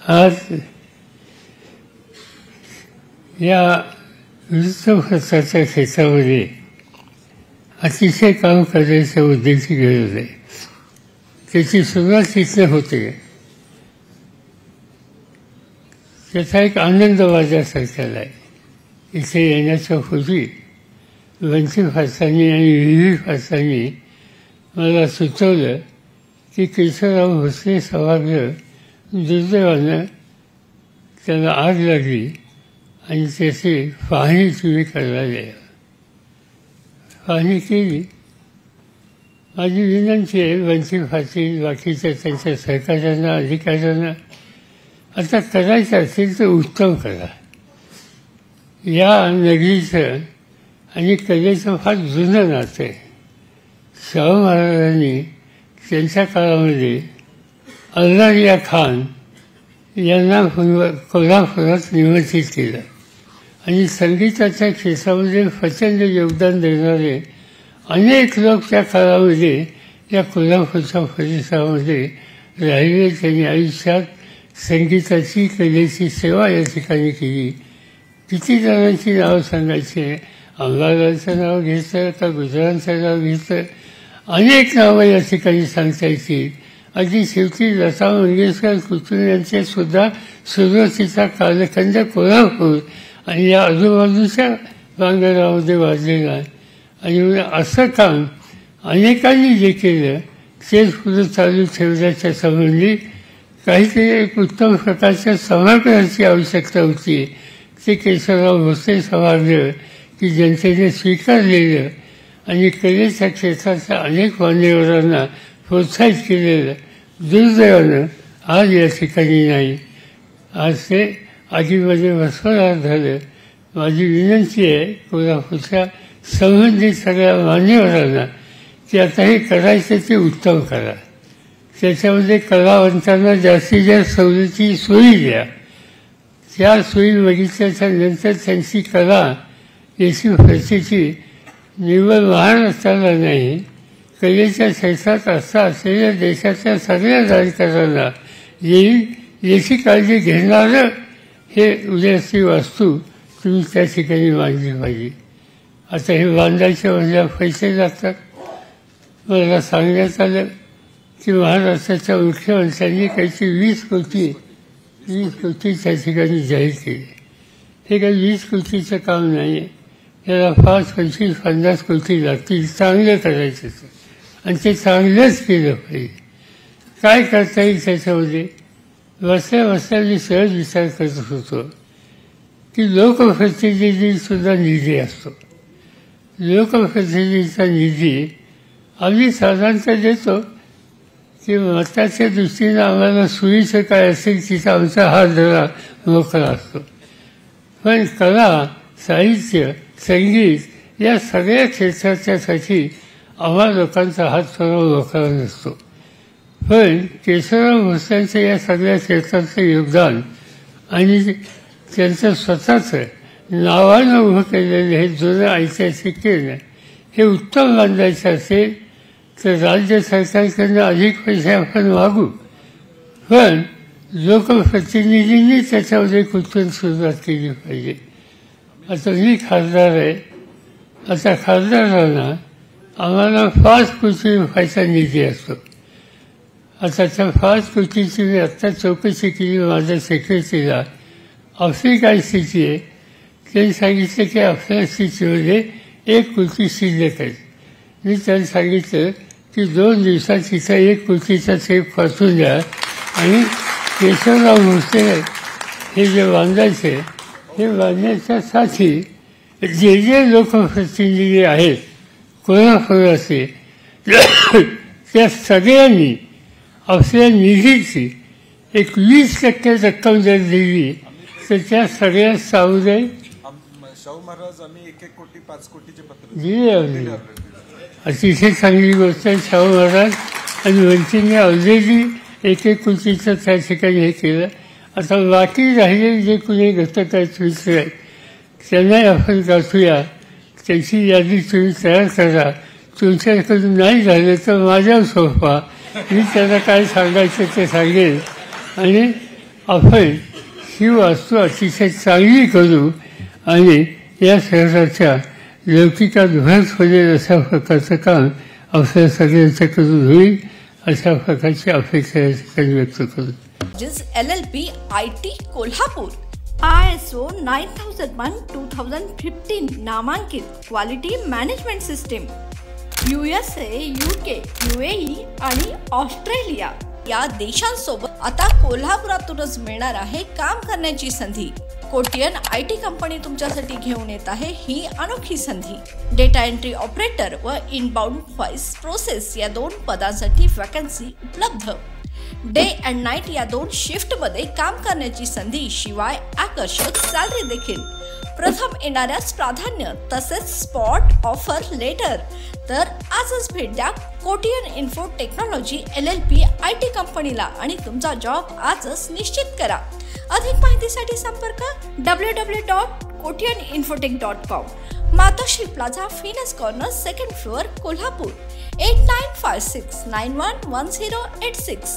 आज या वृत्तपत्राच्या क्षेत्रामध्ये अतिशय काम करण्याच्या उद्देशी गरज आहे. त्याची सुरुवात इथं होते. त्याचा एक आनंद माझ्यासारख्या आहे. इथे येण्याच्या पूर्वी वंचित फासांनी आणि विविध फासांनी मला सुचवलं की केशवराव भोसले सभागृह दुर्दैवानं त्याला आग लागली आणि त्याची पाहणी तुम्ही करायला या. पाहणी केली. माझी विनंती आहे वंचित फासी बाकीच्या त्यांच्या सहकार्यांना अधिकाऱ्यांना, आता करायचं असेल तर उत्तम करा. या नगरीचं आणि कलेचं फार जुनं नातं आहे. शाहू महाराजांनी त्यांच्या काळामध्ये अल्लारिया खान यांना कोल्हापुरात निमंत्रित केलं आणि संगीताच्या क्षेत्रामध्ये प्रचंड योगदान देणारे अनेक लोक त्या काळामध्ये या कोल्हापूरच्या परिसरामध्ये राहिले. त्यांनी आयुष्यात संगीताची कलेची सेवा या ठिकाणी केली. किती जणांची नावं सांगायची, अंबालालचं नाव घेतलं का गुजरांचं नाव घेतलं, अनेक नावं या ठिकाणी सांगतायची. अगदी शेवटी लता मंगेशकर कुटुंबियांचे सुद्धा सुरुवातीचा कालखंड कोल्हापूर आणि या आजूबाजूच्या बांगरामध्ये वाजलेला. आणि असं काम अनेकांनी जे केलं तेच पुढे चालू ठेवण्याच्या संबंधी काहीतरी एक उत्तम प्रकारच्या सभागृहाची आवश्यकता होती. ते केशवराव भोसले सभागृह की जनतेने स्वीकारलेलं आणि कलेच्या क्षेत्राच्या अनेक मान्यवरांना प्रोत्साहित केलेलं दुर्दैवानं आज या ठिकाणी नाही. आज ते आगीमध्ये भस्मसात झालं. माझी विनंती आहे कोल्हापूरच्या संबंधित सगळ्या मान्यवरांना की आता हे करायचं ते उत्तम करा. त्याच्यामध्ये कलावंतांना जास्तीत जास्त सवलती सोयी द्या. त्या सोयी बघितल्याच्या नंतर त्यांची कला याची प्रचिती निव्वळ महाराष्ट्राला नाही, कलेच्या क्षेत्रात असलेल्या देशाच्या सगळ्या नागरिकांना येईल याची काळजी घेणारं हे उद्याची वास्तू तुम्ही त्या ठिकाणी बांधली पाहिजे. आता हे बांधायच्या म्हणजे पैसे लागतात. मला सांगण्यात आलं की महाराष्ट्राच्या मुख्यमंत्र्यांनी काहीतरी 20 कोटी त्या ठिकाणी जाहीर केले. हे काही 20 कोटीचं काम नाही आहे. याला 5, 25, 50 कोटी लागतील चांगलं करायचं आणि ते चांगलंच केलं पाहिजे. काय करता येईल त्याच्यामध्ये? बसल्या बसल्या मी सहज विचार करत होतो की लोकप्रतिनिधीसुद्धा निधी असतो. लोकप्रतिनिधीचा निधी आम्ही साधारणतः देतो की मताच्या दृष्टीनं आम्हाला सोयीचं काय असेल तिथं आमचा हात जरा मोकळा असतो. पण कला, साहित्य, संगीत या सगळ्या क्षेत्राच्यासाठी आम्हा लोकांचा हात थोडा मोकळा नसतो. पण केशवराव भोसल्यांचं या सगळ्या क्षेत्राचं योगदान आणि त्यांचं स्वतःचं नावानं उभं केलेलं हे जुनं ऐतिहासिक केंद्र हे उत्तम बांधायचं असेल तर राज्य सरकारकडनं अधिक पैसे आपण मागू, पण लोकप्रतिनिधींनी त्याच्यामध्ये कुठून सुरुवात केली पाहिजे. आता मी खासदार आहे. आता खासदारांना आम्हाला 5 कोटी रुपयाचा निधी असतो. आता त्या 5 कोटीची मी आत्ता चौकशी केली माझ्या सेक्रेटरीला. आपली काय स्थिती आहे? त्यांनी सांगितलं की आपल्या स्थितीमध्ये 1 कोटी शिल्लक आहे. मी त्यांनी सांगितलं की 2 दिवसात तिथं 1 कोटीचा चेक पाठवून द्या आणि केशवराव भोसले हे जे बांधायचे हे बांधण्याच्यासाठी जे लोकप्रतिनिधी आहेत कोल्हापुराचे त्या सगळ्यांनी आपल्या निधीची एक 20% रक्कम जर दिली तर त्या सगळ्या सामुदायिक शाहू महाराज आम्ही 1-1 कोटी 5 कोटीचे पत्र दिले. अतिशय चांगली गोष्ट आहे. शाहू महाराज आणि वंचितने ऑलरेडी 1-1 कोटीचं त्या ठिकाणी हे केलं. आता बाकी राहिलेले जे कुणी घटक आहेत मित्र आहेत त्यांनाही आपण गाठूया. त्याची यादी तुम्ही तयार करा. तुमच्याकडून नाही झालं तर माझ्यावर सोपा. मी त्यांना काय सांगायचं ते सांगेन आणि आपण ही वास्तू अतिशय चांगली करू आणि या शहराच्या लौकिकात भर पडेल अशा प्रकारचं काम आपल्या सगळ्यांच्याकडून होईल अशा प्रकारची अपेक्षा या ठिकाणी व्यक्त करू. LLP IT कोल्हापूर ISO 9001:2015 नामांकित quality management system. USA, UK, UAE आणि ऑस्ट्रेलिया या देशांसोबत आता कोल्हापुरातूनच मिळणार आहे काम करण्याची संधी. कोटियन IT कंपनी तुमच्यासाठी घेऊन येत आहे ही अनोखी संधी. डेटा एंट्री ऑपरेटर व इनबाउंड व्हॉइस प्रोसेस या 2 पदांसाठी वॅकन्सी उपलब्ध. डे अँड नाईट या 2 शिफ्टमध्ये काम करण्याची संधी, शिवाय आकर्षक सॅलरी देखील. प्रथम येणाऱ्यास प्राधान्य तसेच स्पॉट ऑफर लेटर. तर आजच भेट द्या Kotian info technology LLP IT कंपनीला आणि तुमचा जॉब आजच निश्चित करा. अधिक माहितीसाठी संपर्क www.kotiyaninfotech.com. मातोश्री प्लाझा, फिनस कॉर्नर, 2nd फ्लोअर, कोल्हापूर. 8956911086.